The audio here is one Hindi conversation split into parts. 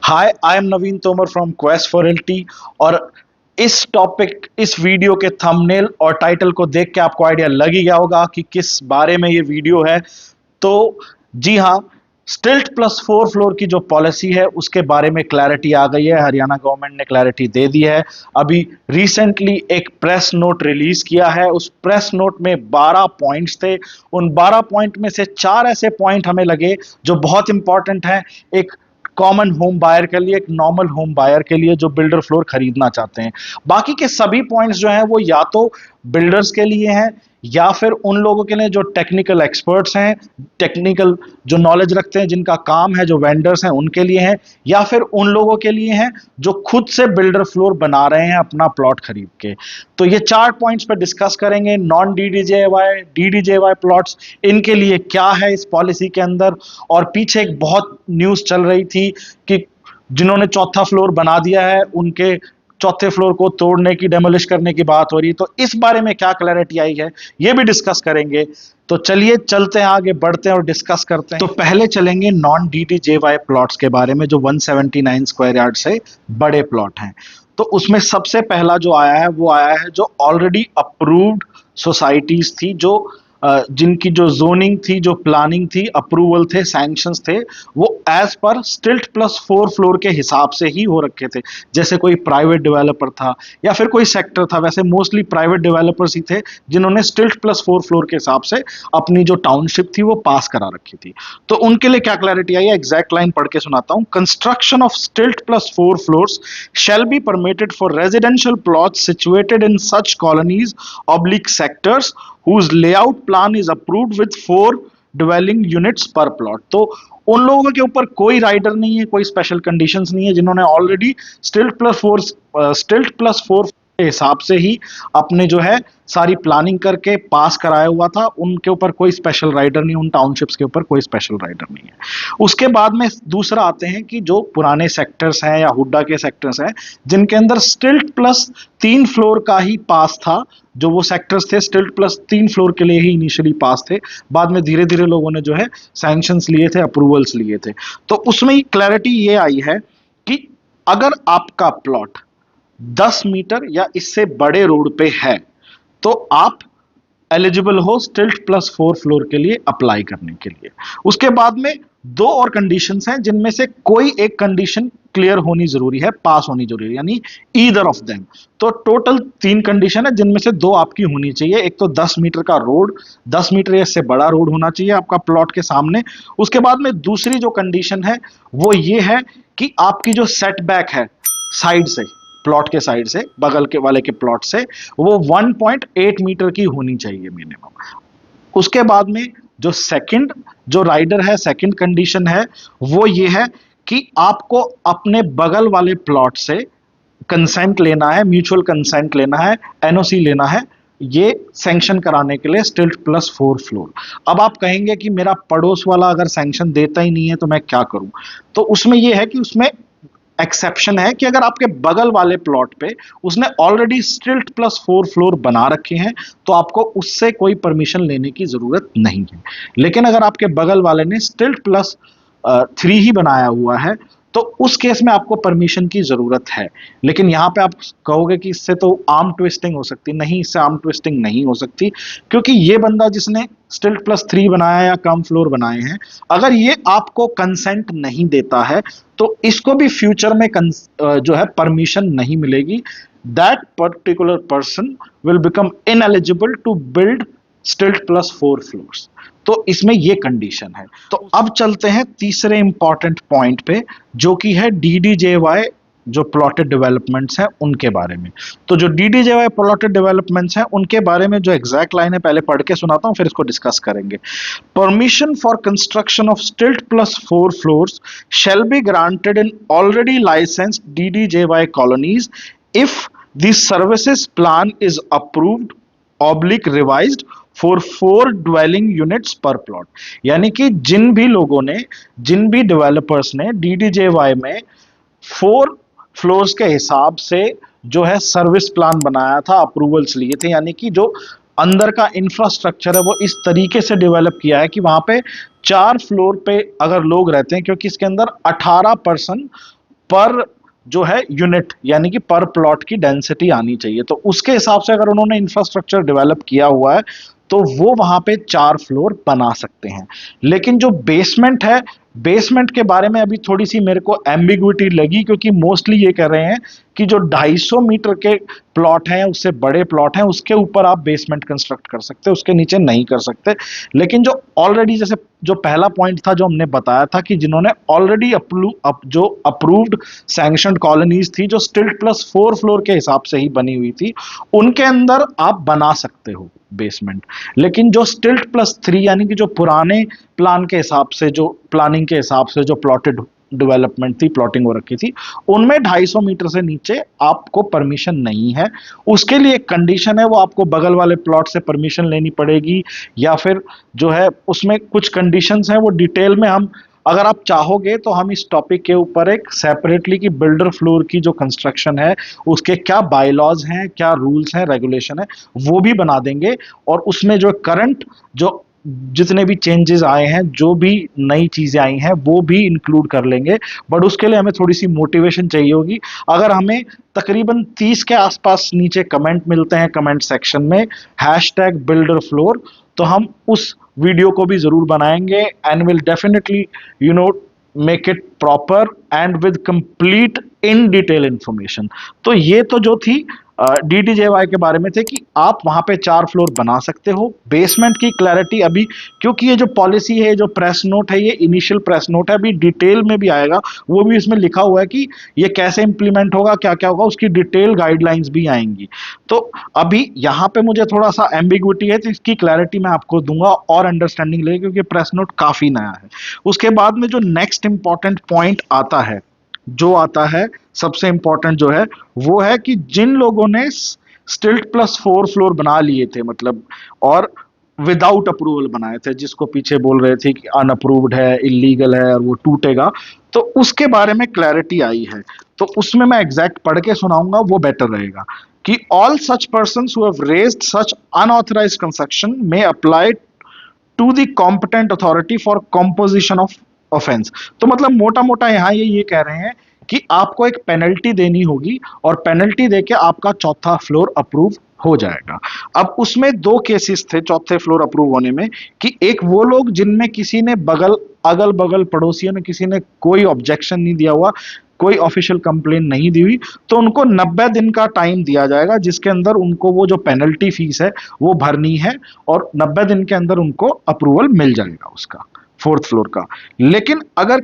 Hi, I am Naveen Tomar from quest for realty. और इस वीडियो के थंबनेल और टाइटल को देख के आपको आइडिया लग ही गया होगा कि किस बारे में ये वीडियो है। तो जी हाँ, स्टिल्ट प्लस 4 फ्लोर की जो पॉलिसी है उसके बारे में क्लैरिटी आ गई है। हरियाणा गवर्नमेंट ने क्लैरिटी दे दी है। अभी रिसेंटली एक प्रेस नोट रिलीज किया है। उस प्रेस नोट में 12 पॉइंट्स थे। उन 12 पॉइंट में से 4 ऐसे पॉइंट हमें लगे जो बहुत इंपॉर्टेंट हैं, एक कॉमन होम बायर के लिए, एक नॉर्मल होम बायर के लिए जो बिल्डर फ्लोर खरीदना चाहते हैं। बाकी के सभी पॉइंट्स जो हैं वो या तो बिल्डर्स के लिए हैं या फिर उन लोगों के लिए जो टेक्निकल एक्सपर्ट्स हैं, टेक्निकल जो नॉलेज रखते हैं, जिनका काम है, जो वेंडर्स हैं उनके लिए हैं, या फिर उन लोगों के लिए हैं जो खुद से बिल्डर फ्लोर बना रहे हैं अपना प्लॉट खरीद के। तो ये 4 पॉइंट्स पे डिस्कस करेंगे। नॉन डीडीजेवाई, डीडीजेवाई प्लॉट्स, इनके लिए क्या है इस पॉलिसी के अंदर। और पीछे एक बहुत न्यूज चल रही थी कि जिन्होंने चौथा फ्लोर बना दिया है उनके चौथे फ्लोर को तोड़ने की, डेमोलिश करने की बात हो रही। तो इस बारे में क्या क्लैरिटी आई है ये भी डिस्कस करेंगे। तो चलिए चलते हैं, आगे बढ़ते हैं और डिस्कस करते हैं। तो पहले चलेंगे नॉन डीडीजेवाई प्लॉट्स के बारे में, जो 179 स्क्वायर यार्ड से बड़े प्लॉट हैं। तो उसमें सबसे पहला जो आया है वो आया है जो ऑलरेडी अप्रूव्ड सोसाइटीज थी, जो जिनकी जो जोनिंग थी, जो प्लानिंग थी, अप्रूवल थे, सैंक्शंस थे, वो एज पर स्टिल्ट प्लस 4 फ्लोर के हिसाब से ही हो रखे थे। जैसे कोई प्राइवेट डेवलपर था या फिर कोई सेक्टर था, वैसे मोस्टली प्राइवेट डेवलपर्स ही थे जिन्होंने स्टिल्ट प्लस 4 फ्लोर के हिसाब से अपनी जो टाउनशिप थी वो पास करा रखी थी। तो उनके लिए क्या क्लैरिटी आई है, एग्जैक्ट लाइन पढ़ के सुनाता हूं। कंस्ट्रक्शन ऑफ स्टिल्ट plus 4 floors shall be permitted for residential plots situated in such colonies oblique sectors whose layout plan is approved with 4 dwelling units per plot। तो उन लोगों के ऊपर कोई राइडर नहीं है, कोई स्पेशल कंडीशंस नहीं है, जिन्होंने ऑलरेडी स्टिल्ट प्लस फोर के हिसाब से ही अपने जो है सारी प्लानिंग करके पास कराया हुआ था। उनके ऊपर कोई स्पेशल राइडर नहीं, उन टाउनशिप्स के ऊपर कोई स्पेशल राइडर नहीं है। उसके बाद में दूसरा आते हैं कि जो पुराने सेक्टर्स हैं या हुड्डा के सेक्टर्स हैं जिनके अंदर स्टिल्ट प्लस 3 फ्लोर का ही पास था, जो वो सेक्टर्स थे स्टिल्ट प्लस 3 फ्लोर के लिए ही इनिशियली पास थे, बाद में धीरे धीरे लोगों ने जो है सैंक्शंस लिए थे, अप्रूवल्स लिए थे। तो उसमें क्लैरिटी ये आई है कि अगर आपका प्लॉट 10 मीटर या इससे बड़े रोड पे है तो आप एलिजिबल हो स्टिल्ट प्लस 4 फ्लोर के लिए अप्लाई करने के लिए। उसके बाद में 2 और कंडीशंस हैं जिनमें से कोई एक कंडीशन क्लियर होनी जरूरी है, पास होनी जरूरी है, यानी ईदर ऑफ देम। तो टोटल 3 कंडीशन है जिनमें से 2 आपकी होनी चाहिए। एक तो 10 मीटर का रोड, 10 मीटर या इससे बड़ा रोड होना चाहिए आपका प्लॉट के सामने। उसके बाद में दूसरी जो कंडीशन है वो ये है कि आपकी जो सेटबैक है साइड से, प्लॉट के साइड से, बगल के वाले के प्लॉट से, वो 1.8 मीटर की होनी चाहिए मिनिमम। उसके बाद में जो सेकंड जो राइडर है, सेकंड कंडीशन है वो ये है कि आपको अपने बगल वाले प्लॉट से कंसेंट लेना है, म्यूचुअल कंसेंट लेना है, एनओसी लेना है, ये सैंक्शन कराने के लिए स्टिल्ट प्लस 4 फ्लोर। अब आप कहेंगे कि मेरा पड़ोस वाला अगर सैंक्शन देता ही नहीं है तो मैं क्या करूं। तो उसमें यह है कि उसमें एक्सेप्शन है कि अगर आपके बगल वाले प्लॉट पे उसने ऑलरेडी स्टिल्ट प्लस 4 फ्लोर बना रखे हैं तो आपको उससे कोई परमिशन लेने की जरूरत नहीं है। लेकिन अगर आपके बगल वाले ने स्टिल्ट प्लस 3 ही बनाया हुआ है तो उस केस में आपको परमिशन की जरूरत है। लेकिन यहां पे आप कहोगे कि इससे तो आर्म ट्विस्टिंग हो सकती, नहीं, इससे आर्म ट्विस्टिंग नहीं हो सकती, क्योंकि ये बंदा जिसने स्टिल्ट प्लस 3 बनाया या कम फ्लोर बनाए हैं, अगर ये आपको कंसेंट नहीं देता है तो इसको भी फ्यूचर में जो है परमिशन नहीं मिलेगी। That particular person will become ineligible to build stilt plus 4 floors. तो इसमें ये कंडीशन है। तो अब चलते हैं तीसरे इंपॉर्टेंट पॉइंट पे, जो कि है डीडीजेवाई जो प्लॉटेड डेवलपमेंट्स हैं उनके बारे में। तो जो डीडीजेवाई प्लॉटेड डेवलपमेंट्स हैं उनके बारे में जो एग्जैक्ट लाइन है पहले पढ़ के सुनाता हूं, फिर इसको डिस्कस करेंगे। परमिशन फॉर कंस्ट्रक्शन ऑफ स्टिल्ट plus 4 floors shall be granted in already licensed DDJY colonies if the services plan is approved oblique revised for 4 dwelling units पर प्लॉट। यानी कि जिन भी लोगों ने, जिन भी डेवलपर्स ने डीडीजेवाई में 4 फ्लोर्स के हिसाब से जो है सर्विस प्लान बनाया था, अप्रूवल्स लिए थे, यानी कि जो अंदर का इंफ्रास्ट्रक्चर है वो इस तरीके से डेवलप किया है कि वहां पे 4 फ्लोर पे अगर लोग रहते हैं, क्योंकि इसके अंदर 18 पर्सन पर जो है यूनिट यानी कि पर प्लॉट की डेंसिटी आनी चाहिए। तो उसके हिसाब से अगर उन्होंने इंफ्रास्ट्रक्चर डेवलप किया हुआ है तो वो वहां पे 4 फ्लोर बना सकते हैं। लेकिन जो बेसमेंट है, बेसमेंट के बारे में अभी थोड़ी सी मेरे को एम्बिग्विटी लगी, क्योंकि मोस्टली ये कह रहे हैं कि जो 250 मीटर के प्लॉट हैं, उससे बड़े प्लॉट हैं, उसके ऊपर आप बेसमेंट कंस्ट्रक्ट कर सकते हैं, उसके नीचे नहीं कर सकते। लेकिन जो ऑलरेडी, जैसे जो पहला पॉइंट था जो हमने बताया था कि जिन्होंने ऑलरेडी जो अप्रूव्ड सैंक्शनड कॉलोनीज थी जो स्टिल्ट प्लस 4 फ्लोर के हिसाब से ही बनी हुई थी, उनके अंदर आप बना सकते हो बेसमेंट। लेकिन जो स्टिल्ट प्लस 3 यानी कि जो पुराने प्लान के हिसाब से, जो प्लानिंग के हिसाब से जो प्लॉटेड डेवलपमेंट थी, प्लॉटिंग हो रखी थी, उनमें 250 मीटर से नीचे आपको परमिशन नहीं है। उसके लिए एक कंडीशन है, वो आपको बगल वाले प्लॉट से परमिशन लेनी पड़ेगी, या फिर जो है उसमें कुछ कंडीशंस हैं, वो डिटेल में हम, अगर आप चाहोगे तो हम इस टॉपिक के ऊपर एक सेपरेटली की बिल्डर फ्लोर की जो कंस्ट्रक्शन है उसके क्या बायलॉज हैं, क्या रूल्स हैं, रेगुलेशन है, वो भी बना देंगे। और उसमें जो करंट जो जितने भी चेंजेस आए हैं, जो भी नई चीजें आई हैं, वो भी इंक्लूड कर लेंगे। बट उसके लिए हमें थोड़ी सी मोटिवेशन चाहिए होगी। अगर हमें तकरीबन 30 के आसपास नीचे कमेंट मिलते हैं कमेंट सेक्शन में #builderfloor, तो हम उस वीडियो को भी जरूर बनाएंगे and will definitely make it proper and with complete in detail information. तो ये तो जो थी DDJY के बारे में थे कि आप वहां पे 4 फ्लोर बना सकते हो। बेसमेंट की क्लैरिटी अभी, क्योंकि ये जो पॉलिसी है, जो प्रेस नोट है, ये इनिशियल प्रेस नोट है, अभी डिटेल में भी आएगा, वो भी इसमें लिखा हुआ है कि ये कैसे इंप्लीमेंट होगा, क्या क्या होगा, उसकी डिटेल गाइडलाइंस भी आएंगी। तो अभी यहाँ पे मुझे थोड़ा सा एम्बिग्विटी है, तो इसकी क्लैरिटी मैं आपको दूंगा और अंडरस्टैंडिंग लेगी, क्योंकि प्रेस नोट काफी नया है। उसके बाद में जो नेक्स्ट इंपॉर्टेंट पॉइंट आता है, जो आता है सबसे इंपॉर्टेंट जो है, वो है कि जिन लोगों ने स्टिल्ट प्लस 4 फ्लोर बना लिए थे, मतलब और विदाउट अप्रूवल बनाए थे, जिसको पीछे बोल रहे थे कि अनअप्रूव्ड है, इलीगल है और वो टूटेगा, तो उसके बारे में क्लैरिटी आई है। तो उसमें मैं एग्जैक्ट पढ़ के सुनाऊंगा, वो बेटर रहेगा कि all such persons who have raised such unauthorised construction may apply to the competent authority for composition of offence. तो मतलब मोटा मोटा यहाँ ये कह रहे हैं कि आपको एक पेनल्टी देनी होगी, और पेनल्टी देके आपका 4था फ्लोर अप्रूव हो जाएगा। अब उसमें 2 केसेस थे चौथे फ्लोर अप्रूव होने में, कि एक वो लोग जिनमें किसी ने अगल बगल पड़ोसियों ने किसी ने कोई ऑब्जेक्शन नहीं दिया हुआ, कोई ऑफिशियल कंप्लेन नहीं दी हुई, तो उनको 90 दिन का टाइम दिया जाएगा, जिसके अंदर उनको वो जो पेनल्टी फीस है वो भरनी है, और 90 दिन के अंदर उनको अप्रूवल मिल जाएगा उसका 4th फ्लोर का। लेकिन अगर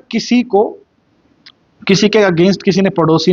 किसी के अगेंस्ट किसी ने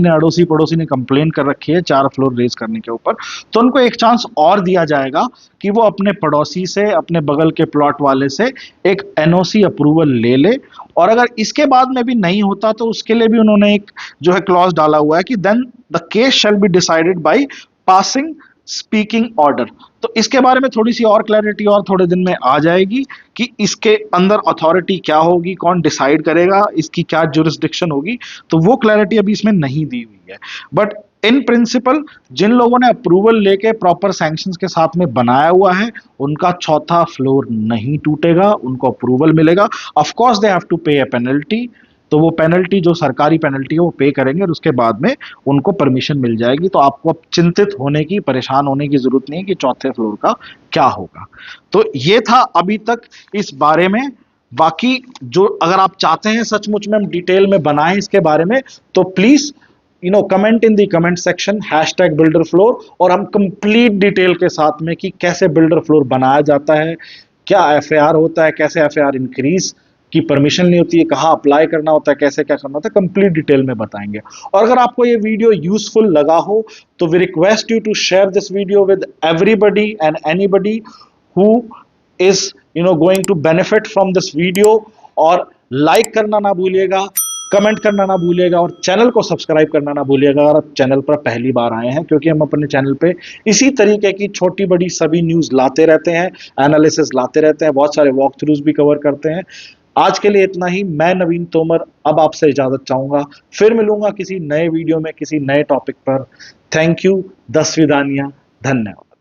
अड़ोसी पड़ोसी ने कंप्लेन कर रखी है 4 फ्लोर रेज करने के ऊपर, तो उनको एक चांस और दिया जाएगा कि वो अपने पड़ोसी से, अपने बगल के प्लॉट वाले से एक NOC अप्रूवल ले ले। और अगर इसके बाद में भी नहीं होता तो उसके लिए भी उन्होंने एक जो है क्लॉज डाला हुआ है कि then the case shall be decided by passing speaking order. तो इसके बारे में थोड़ी सी और क्लैरिटी और थोड़े दिन में आ जाएगी कि इसके अंदर अथॉरिटी क्या होगी, कौन डिसाइड करेगा, इसकी क्या जुरिस्डिक्शन होगी, तो वो क्लैरिटी अभी इसमें नहीं दी हुई है। बट इन प्रिंसिपल जिन लोगों ने अप्रूवल लेके प्रॉपर सैंक्शंस के साथ में बनाया हुआ है, उनका 4था फ्लोर नहीं टूटेगा, उनको अप्रूवल मिलेगा। Of course they have to pay a penalty, तो वो पेनल्टी जो सरकारी पेनल्टी है वो पे करेंगे, और उसके बाद में उनको परमिशन मिल जाएगी। तो आपको अब चिंतित होने की, परेशान होने की जरूरत नहीं है कि 4थे फ्लोर का क्या होगा। तो ये था अभी तक इस बारे में। बाकी जो अगर आप चाहते हैं सचमुच में हम डिटेल में बनाएं इसके बारे में, तो please comment in the comment section #builderfloor, और हम कंप्लीट डिटेल के साथ में कि कैसे बिल्डर फ्लोर बनाया जाता है, क्या FAR होता है, कैसे FAR इंक्रीज की परमिशन नहीं होती है, कहाँ अप्लाई करना होता है, कैसे क्या करना होता है, कंप्लीट डिटेल में बताएंगे। और अगर आपको ये वीडियो यूजफुल लगा हो तो we request you to share this video with everybody and anybody who is going to benefit from this video. और लाइक करना ना भूलिएगा, कमेंट करना ना भूलिएगा, और चैनल को सब्सक्राइब करना ना भूलिएगा अगर आप चैनल पर पहली बार आए हैं, क्योंकि हम अपने चैनल पे इसी तरीके की छोटी बड़ी सभी न्यूज लाते रहते हैं, एनालिसिस लाते रहते हैं, बहुत सारे वॉक थ्रूज भी कवर करते हैं। आज के लिए इतना ही। मैं नवीन तोमर अब आपसे इजाजत चाहूंगा, फिर मिलूंगा किसी नए वीडियो में किसी नए टॉपिक पर। थैंक यू, दस विदानिया, धन्यवाद।